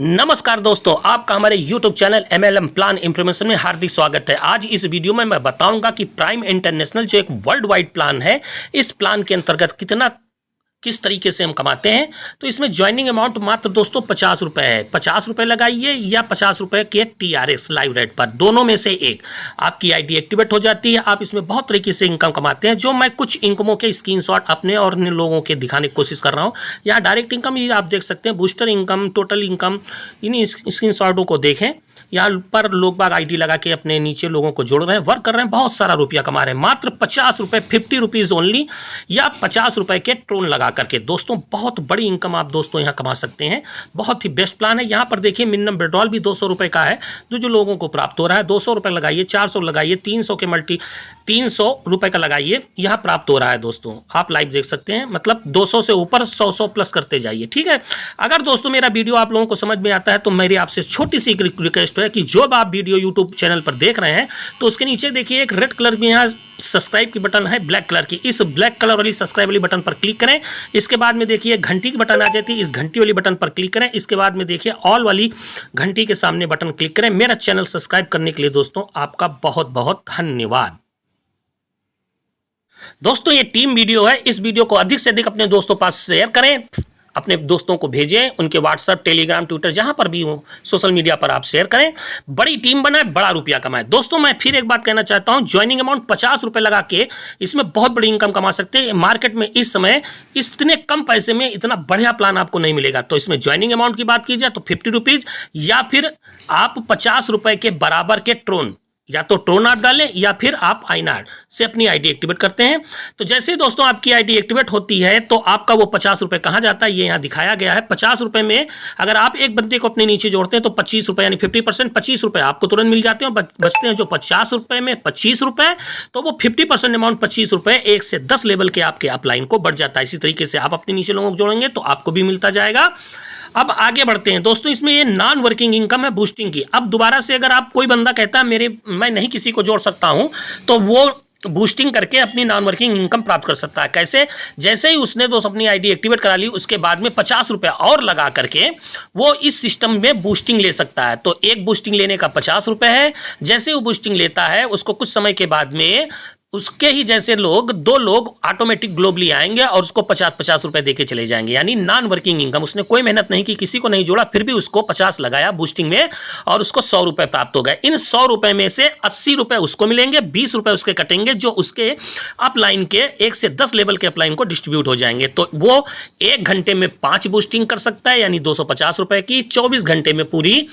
नमस्कार दोस्तों, आपका हमारे YouTube channel MLM plan information में हार्दिक स्वागत है। आज इस वीडियो में मैं बताऊंगा कि प्राइम इंटरनेशनल जो एक वर्ल्ड वाइड प्लान है, इस प्लान के अंतर्गत किस तरीके से हम कमाते हैं। तो इसमें ज्वाइनिंग अमाउंट मात्र दोस्तों 50 रुपये है। 50 रुपये लगाइए या 50 रुपये के TRX लाइव रेट पर, दोनों में से एक आपकी आईडी एक्टिवेट हो जाती है। आप इसमें बहुत तरीके से इनकम कमाते हैं, जो मैं कुछ इनकमों के स्क्रीनशॉट अपने और अन्य लोगों के दिखाने की कोशिश कर रहा हूँ। यहाँ डायरेक्ट इनकम ये आप देख सकते हैं, बूस्टर इनकम, टोटल इनकम, इन स्क्रीनशॉटों को देखें। यहाँ पर लोग बाग आईडी लगा के अपने नीचे लोगों को जोड़ रहे हैं, वर्क कर रहे हैं, बहुत सारा रुपया कमा रहे हैं। मात्र 50 रुपये, 50 रुपीज़ ओनली, या 50 रुपये के ट्रोन लगा करके दोस्तों बहुत बड़ी इनकम आप दोस्तों यहाँ कमा सकते हैं। बहुत ही बेस्ट प्लान है। यहाँ पर देखिए मिनिमम विड्रॉल भी 200 रुपये का है, जो लोगों को प्राप्त हो रहा है। 200 रुपये लगाइए, 400 लगाइए, 300 के 300 रुपये का लगाइए, यहाँ प्राप्त हो रहा है दोस्तों। आप लाइव देख सकते हैं, मतलब 200 से ऊपर 100 प्लस करते जाइए, ठीक है। अगर दोस्तों मेरा वीडियो आप लोगों को समझ में आता है तो मेरी आपसे छोटी सी रिक्वेस्ट है कि जो आप वीडियो यूट्यूब चैनल पर देख रहे हैं तो उसके नीचे देखिए एक रेड कलर में यहाँ सब्सक्राइब की बटन है, ब्लैक कलर की। इस ब्लैक कलर वाली सब्सक्राइब वाली बटन पर क्लिक करें। इसके बाद में देखिए घंटी की बटन आ जाती है, इस घंटी वाली बटन पर क्लिक करें। इसके बाद में देखिए ऑल वाली घंटी के सामने बटन क्लिक करें। मेरा चैनल सब्सक्राइब करने के लिए दोस्तों आपका बहुत बहुत धन्यवाद। दोस्तों ये टीम वीडियो है, इस वीडियो को अधिक से अधिक अपने दोस्तों पास शेयर करें, अपने दोस्तों को भेजें, उनके व्हाट्सएप, टेलीग्राम, ट्विटर, जहां पर भी हो सोशल मीडिया पर आप शेयर करें। बड़ी टीम बनाए, बड़ा रुपया कमाए। दोस्तों मैं फिर एक बात कहना चाहता हूं, ज्वाइनिंग अमाउंट 50 रुपये लगा के इसमें बहुत बड़ी इनकम कमा सकते हैं। मार्केट में इस समय इतने कम पैसे में इतना बढ़िया प्लान आपको नहीं मिलेगा। तो इसमें ज्वाइनिंग अमाउंट की बात की जाए तो 50 रुपीज़, या फिर आप 50 रुपये के बराबर के ट्रोन, या तो ट्रोन आप डालें या फिर आप आईनार से अपनी आईडी एक्टिवेट करते हैं। तो जैसे दोस्तों आपकी आईडी एक्टिवेट होती है तो आपका वो 50 रुपये कहाँ जाता है, ये यहाँ दिखाया गया है। 50 रुपये में अगर आप एक बंदे को अपने नीचे जोड़ते हैं तो 25 रुपये यानी 50%, 25 रुपये आपको तुरंत मिल जाते हैं। बचते हैं जो 50 रुपये में 25 रुपये, तो वो 50% अमाउंट 25 रुपये 1 से 10 लेवल के आपके अपलाइन को बढ़ जाता है। इसी तरीके से आप अपने नीचे लोगों को जोड़ेंगे तो आपको भी मिलता जाएगा। अब आगे बढ़ते हैं दोस्तों, इसमें ये नॉन वर्किंग इनकम है बूस्टिंग की। अब दोबारा से अगर आप कोई बंदा कहता है मैं नहीं किसी को जोड़ सकता हूं, तो वो बूस्टिंग करके अपनी नॉन वर्किंग इनकम प्राप्त कर सकता है। कैसे? जैसे ही उसने दोस्त अपनी आईडी एक्टिवेट करा ली, उसके बाद में 50 रुपये और लगा करके वो इस सिस्टम में बूस्टिंग ले सकता है। तो एक बूस्टिंग लेने का 50 रुपये है। जैसे वो बूस्टिंग लेता है, उसको कुछ समय के बाद में उसके ही जैसे दो लोग ऑटोमेटिक ग्लोबली आएंगे और उसको 50-50 रुपए देके चले जाएंगे। यानी नॉन वर्किंग इनकम, उसने कोई मेहनत नहीं की, किसी को नहीं जोड़ा, फिर भी उसको 50 लगाया बूस्टिंग में और उसको 100 रुपए प्राप्त हो गए। इन 100 रुपए में से 80 रुपए उसको मिलेंगे, 20 रुपए उसके कटेंगे, जो उसके अपलाइन के 1 से 10 लेवल के अपलाइन को डिस्ट्रीब्यूट हो जाएंगे। तो वो 1 घंटे में 5 बूस्टिंग कर सकता है, यानी 250 रुपए की। 24 घंटे में पूरी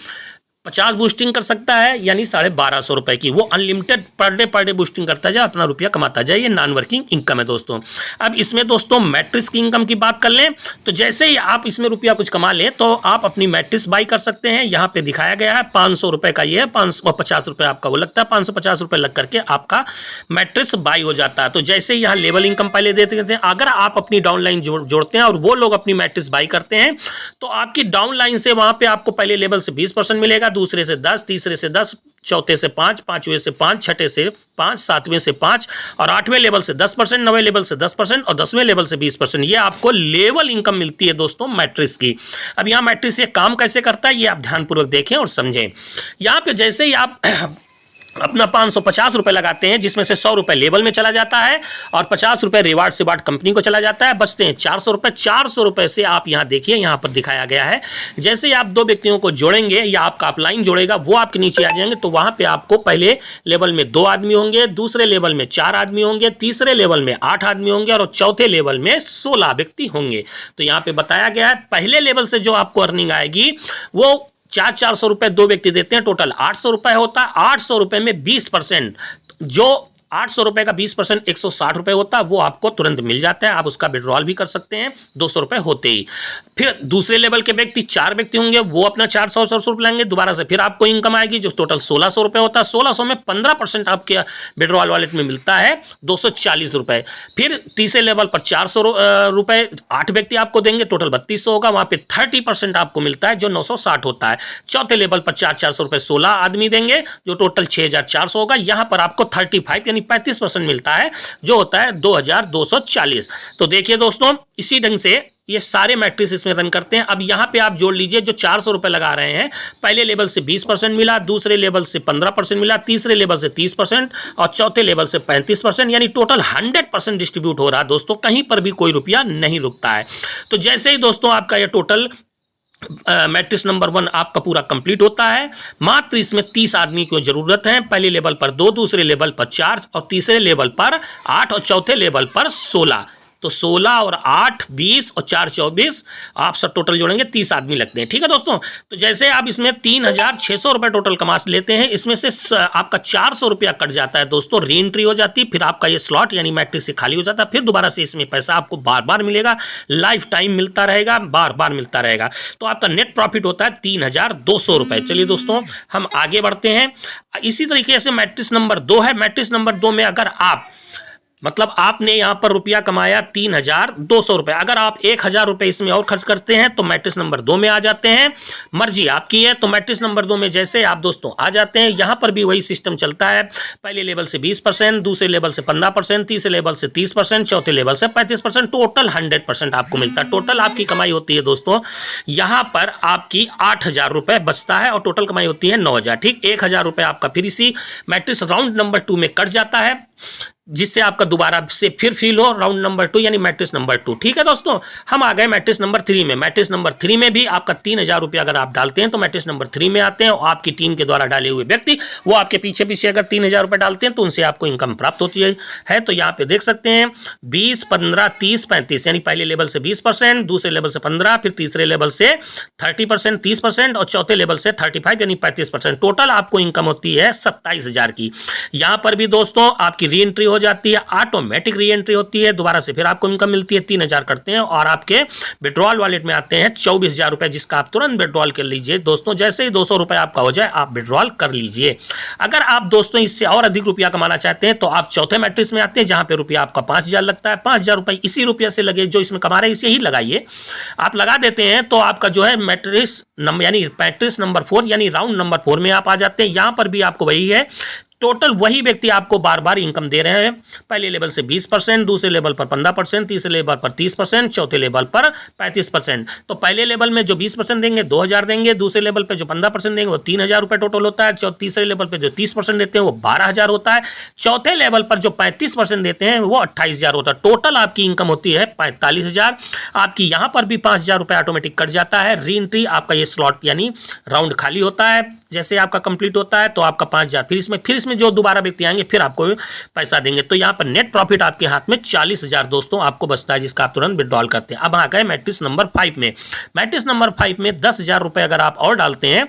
50 बूस्टिंग कर सकता है, यानी 1250 रुपए की। वो अनलिमिटेड पर डे बूस्टिंग करता जाए, अपना रुपया कमाता जाए। ये नॉन वर्किंग इनकम है दोस्तों। अब इसमें दोस्तों मैट्रिक्स की इनकम की बात कर लें तो जैसे ही आप इसमें रुपया कुछ कमा लें तो आप अपनी मैट्रिक्स बाई कर सकते हैं। यहाँ पे दिखाया गया है 500 रुपए का, ये है 550 रुपये आपका वो लगता है। 550 रुपये लग करके आपका मैट्रिक्स बाई हो जाता है। तो जैसे ही यहाँ लेवल इनकम पहले देते थे, अगर आप अपनी डाउनलाइन जोड़ते हैं और वो लोग अपनी मैट्रिक्स बाई करते हैं तो आपकी डाउनलाइन से वहाँ पे आपको पहले लेवल से 20% मिलेगा, दूसरे से 10, तीसरे से 10, चौथे से 5, पांचवें से 5, छठे से 5, सातवें से 5 और 8वें लेवल से 10%, 9वें लेवल से 10% और 10वें लेवल से 20%। ये आपको लेवल इनकम मिलती है दोस्तों मैट्रिक्स की। अब यहाँ मैट्रिक्स ये काम कैसे करता है ये आप ध्यानपूर्वक देखें और समझें। यहाँ पे जैसे ही आप अपना 550 रुपये लगाते हैं, जिसमें से 100 रुपये लेवल में चला जाता है और 50 रुपये रिवार्ड से बाट कंपनी को चला जाता है, बचते हैं 400 रुपये। 400 रुपये से आप यहाँ देखिए, यहाँ पर दिखाया गया है, जैसे ही आप 2 व्यक्तियों को जोड़ेंगे या आपका अपलाइन जोड़ेगा, वो आपके नीचे आ जाएंगे। तो वहाँ पे आपको पहले लेवल में 2 आदमी होंगे, दूसरे लेवल में 4 आदमी होंगे, तीसरे लेवल में 8 आदमी होंगे और चौथे लेवल में 16 व्यक्ति होंगे। तो यहाँ पे बताया गया है पहले लेवल से जो आपको अर्निंग आएगी वो 400 रुपये 2 व्यक्ति देते हैं, टोटल 800 रुपये होता है। 800 रुपये में 20%, जो 800 रुपये का 20% 160 रुपये होता है, वो आपको तुरंत मिल जाता है। आप उसका विड्रॉल भी कर सकते हैं 200 रुपये होते ही। फिर दूसरे लेवल के व्यक्ति 4 व्यक्ति होंगे, वो अपना 400 रुपये लेंगे, दोबारा से फिर आपको इनकम आएगी जो टोटल 1600 रुपये होता है। 1600 में 15% आपके विड्रॉल वॉलेट में मिलता है 240 रुपये। फिर तीसरे लेवल पर 400 रुपये 8 व्यक्ति आपको देंगे, टोटल 3200 होगा, वहाँ पे 30% आपको मिलता है जो 960 होता है। चौथे लेवल पर 400 रुपये 16 आदमी देंगे जो टोटल 6400 होगा। यहाँ पर आपको 35 यानी यानी 35% मिलता है, जो होता है 2240। तो देखिए दोस्तों, इसी ढंग से ये सारे मैट्रिक्स इसमें रन करते हैं। अब यहाँ पे आप जोड़ लीजिए, जो 400 रुपये लगा रहे हैं, पहले लेवल से 20% मिला, दूसरे लेवल से 15% मिला, तीसरे लेवल से 30% और चौथे लेवल से 35%, यानी टोटल 100% डिस्ट्रीब्यूट हो रहा है दोस्तों, कहीं पर भी कोई रुपया नहीं रुकता है। तो जैसे ही दोस्तों आपका ये टोटल मैट्रिक्स नंबर 1 आपका पूरा कंप्लीट होता है, मात्र इसमें 30 आदमी की जरूरत है। पहले लेवल पर 2, दूसरे लेवल पर 4 और तीसरे लेवल पर 8 और चौथे लेवल पर 16। तो 16 और 8 20 और 4 24, आप सब टोटल जोड़ेंगे 30 आदमी लगते हैं। ठीक है दोस्तों, तो जैसे आप इसमें 3600 रुपये टोटल कमा लेते हैं, इसमें से आपका 400 रुपया कट जाता है दोस्तों, री एंट्री हो जाती है, फिर आपका ये स्लॉट यानी मैट्रिक्स से खाली हो जाता है, फिर दोबारा से इसमें पैसा आपको बार बार मिलेगा, लाइफ टाइम मिलता रहेगा, बार बार मिलता रहेगा। तो आपका नेट प्रॉफिट होता है 3200 रुपये। चलिए दोस्तों, हम आगे बढ़ते हैं। इसी तरीके से मैट्रिक्स नंबर 2 है। मैट्रिक्स नंबर 2 में अगर आप मतलब आपने यहां पर रुपया कमाया 3200 रुपए, अगर आप 1000 रुपए इसमें और खर्च करते हैं तो मैट्रिक्स नंबर 2 में आ जाते हैं। मर्जी आपकी है। तो मैट्रिक्स नंबर 2 में जैसे आप दोस्तों आ जाते हैं, यहां पर भी वही सिस्टम चलता है। पहले लेवल से 20%, दूसरे लेवल से 15%, तीसरे लेवल से 30%, चौथे लेवल से 35%, टोटल 100% आपको मिलता है। टोटल आपकी कमाई होती है दोस्तों, यहां पर आपकी 8000 रुपए बचता है और टोटल कमाई होती है 9000। ठीक, 1000 रुपए आपका फिर इसी मैट्रिक्स राउंड नंबर 2 में कट जाता है, जिससे आपका दोबारा से फिर फिल हो राउंड नंबर 2 यानी मैट्रिक्स नंबर 2। ठीक है दोस्तों, हम आ गए मैट्रिक्स नंबर 3 में। मैट्रिक्स नंबर 3 में भी आपका 3000 रुपया अगर आप डालते हैं तो मैट्रिक्स नंबर 3 में आते हैं, और आपकी टीम के द्वारा डाले हुए व्यक्ति वो आपके पीछे पीछे अगर 3000 रुपये डालते हैं तो उनसे आपको इनकम प्राप्त होती है। तो यहाँ पे देख सकते हैं 20 15 30 35, यानी पहले लेवल से 20%, दूसरे लेवल से 15, फिर तीसरे लेवल से 30% 30% और चौथे लेवल से 35 यानी 35%। टोटल आपको इनकम होती है 27000 की। यहाँ पर भी दोस्तों आपकी री एंट्री हो जाती है, ऑटोमेटिक री एंट्री होती है, दोबारा से फिर आपको इनकम मिलती है, 3000 करते हैं और आपके विड्रॉल वॉलेट में आते हैं 24000 रुपए, जिसका आप तुरंत विड्रॉल कर लीजिए दोस्तों। जैसे ही 200 रुपए आपका हो जाए आप विड्रॉल कर लीजिए। अगर आप दोस्तों इससे और अधिक रुपया कमाना चाहते हैं तो आप चौथे मैट्रिक्स में आते हैं, जहां पे रुपया आपका 5000 लगता है। 5000 रुपए इसी रुपये से लगे जो इसमें कमा रहे हैं, इसे ही लगाइए। आप लगा देते हैं तो आपका जो है मैट्रिक्स नंबर यानी मैट्रिक्स नंबर 4 यानी राउंड नंबर 4 में आप आ जाते हैं। यहां पर भी आपको वही है, टोटल वही व्यक्ति आपको बार बार इनकम दे रहे हैं। पहले लेवल से 20%, दूसरे लेवल पर 15%, तीसरे लेवल पर 30%, चौथे लेवल पर 35%। तो पहले लेवल में जो 20% देंगे 2000 देंगे, दूसरे लेवल पे जो 15% देंगे वो 3000 रुपये टोटल होता है, तीसरे लेवल पे जो 30% देते हैं वो 12000 होता है, चौथे लेवल पर जो 35% देते हैं वो 28000 होता है। टोटल आपकी इनकम होती है 45000। आपकी यहाँ पर भी 5000 रुपये ऑटोमेटिक कट जाता है। री एंट्री आपका ये स्लॉट यानी राउंड खाली होता है, जैसे आपका कंप्लीट होता है तो आपका 5000 फिर इसमें जो दोबारा व्यक्ति आएंगे फिर आपको पैसा देंगे। तो यहाँ पर नेट प्रॉफिट आपके हाथ में 40000 दोस्तों आपको बचता है, जिसका आप तुरंत विड्रॉल करते हैं। अब आ गए मैट्रिक्स नंबर 5 में। मैट्रिक्स नंबर 5 में 10000 रुपए अगर आप और डालते हैं,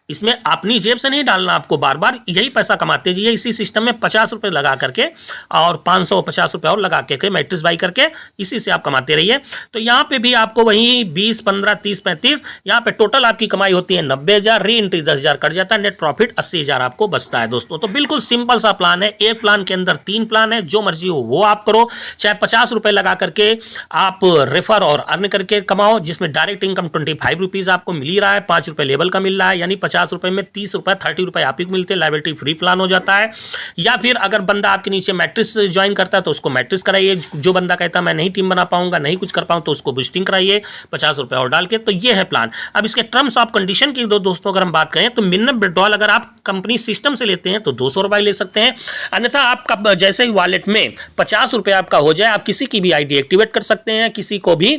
इसमें अपनी जेब से नहीं डालना, आपको बार बार यही पैसा कमाते जाइए। इसी सिस्टम में 50 रुपये लगा करके और 550 रुपये और लगा करके मैट्रिक्स बाई करके इसी से आप कमाते रहिए। तो यहाँ पे भी आपको वही 20 15 30 35, यहाँ पे टोटल आपकी कमाई होती है 90000, री एंट्री 10000 कट जाता है, नेट प्रॉफिट 80000 आपको बचता है दोस्तों। तो बिल्कुल सिंपल सा प्लान है। एक प्लान के अंदर 3 प्लान है, जो मर्जी हो वो आप करो। चाहे 50 रुपये लगा करके आप रेफर और अर्न करके कमाओ, जिसमें डायरेक्ट इनकम 25 रुपीज़ आपको मिल ही रहा है, 5 रुपये लेवल का मिल रहा है, यानी 50 रुपए में 30 रुपए 30 रुपए आप ही को मिलते हैं, लायबिलिटी फ्री प्लान हो जाता है। या फिर अगर बंदा आपके नीचे मैट्रिक्स ज्वाइन करता है तो उसको मैट्रिक्स कराइए। जो बंदा कहता है मैं नहीं टीम बना पाऊंगा, नहीं कुछ कर पाऊं, तो उसको बूस्टिंग कराइए 50 रुपए और डाल के। तो ये है प्लान। अब इसके टर्म्स ऑफ कंडीशन की दोस्तों अगर हम बात करें तो मिनिमम विड्रॉल अगर आप कंपनी सिस्टम से लेते हैं तो 200 रुपए ले सकते हैं, अन्यथा आपका जैसे ही वॉलेट में 50 रुपए आपका हो जाए, आप किसी की भी आईडी एक्टिवेट कर सकते हैं। किसी को भी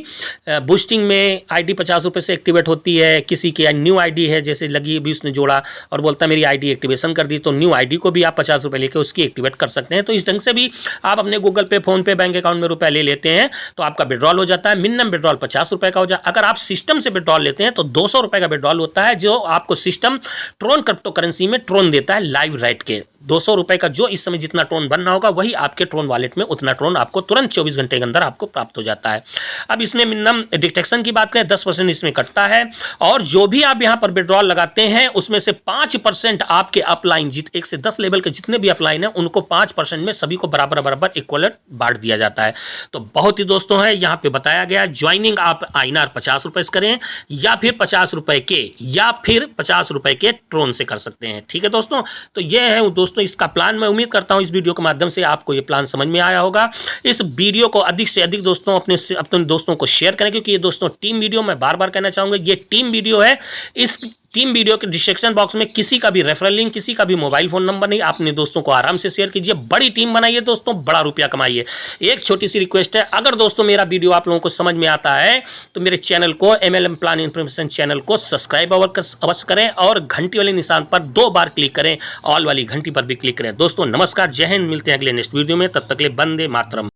बूस्टिंग में आईडी 50 रुपए से एक्टिवेट होती है, किसी की न्यू आईडी है जैसे लगी भी उसने जोड़ा और बोलता है मेरी आईडी एक्टिवेशन कर दी, तो न्यू आईडी को भी आप 50 रुपए लेके उसकी एक्टिवेट कर सकते हैं। तो इस ढंग से भी आप अपने गूगल पे, फोन पे, बैंक अकाउंट में रुपया ले लेते हैं तो आपका विड्रॉल हो जाता है। मिनिमम विड्रॉल 50 रुपए का हो जाए। अगर आप सिस्टम से विड्रॉल लेते हैं तो 200 रुपए का विड्रॉल होता है, जो आपको सिस्टम ट्रोन क्रिप्टो करेंसी में ट्रोन देता है लाइव राइट के। 200 रुपए का जो इस समय जितना ट्रोन बनना होगा वही आपके ट्रोन वॉलेट में उतना ट्रोन आपको तुरंत 24 घंटे के अंदर आपको प्राप्त हो जाता है। अब इसमें मिनिमम डिटेक्शन की बात करें 10% इसमें कटता है, और जो भी आप यहां पर विड्रॉल लगाते हैं उसमें से 5% आपके अपलाइन 1 से 10 लेवल के जितने भी अपलाइन है उनको 5% में सभी को बराबर बराबर इक्वल बांट दिया जाता है। तो बहुत ही दोस्तों है यहाँ पे बताया गया, ज्वाइनिंग आप INR 50 रुपए से करें या फिर 50 रुपए के या फिर 50 रुपए के ट्रोन से कर सकते हैं। ठीक है दोस्तों, तो ये है दोस्तों दोस्तों इसका प्लान मैं उम्मीद करता हूं इस वीडियो के माध्यम से आपको ये प्लान समझ में आया होगा। इस वीडियो को अधिक से अधिक दोस्तों अपने दोस्तों को शेयर करें, क्योंकि ये दोस्तों टीम वीडियो, मैं बार बार कहना चाहूंगा ये टीम वीडियो है। इस टीम वीडियो के डिस्क्रिप्शन बॉक्स में किसी का भी रेफरल लिंक, किसी का भी मोबाइल फोन नंबर नहीं। अपने दोस्तों को आराम से शेयर कीजिए, बड़ी टीम बनाइए दोस्तों, बड़ा रुपया कमाइए। एक छोटी सी रिक्वेस्ट है, अगर दोस्तों मेरा वीडियो आप लोगों को समझ में आता है तो मेरे चैनल को, MLM प्लान इन्फॉर्मेशन चैनल को सब्सक्राइब अवश्य करें और घंटी वाले निशान पर 2 बार क्लिक करें, ऑल वाली घंटी पर भी क्लिक करें। दोस्तों नमस्कार, जय हिंद, मिलते हैं अगले नेक्स्ट वीडियो में, तब तक के लिए वंदे मातरम।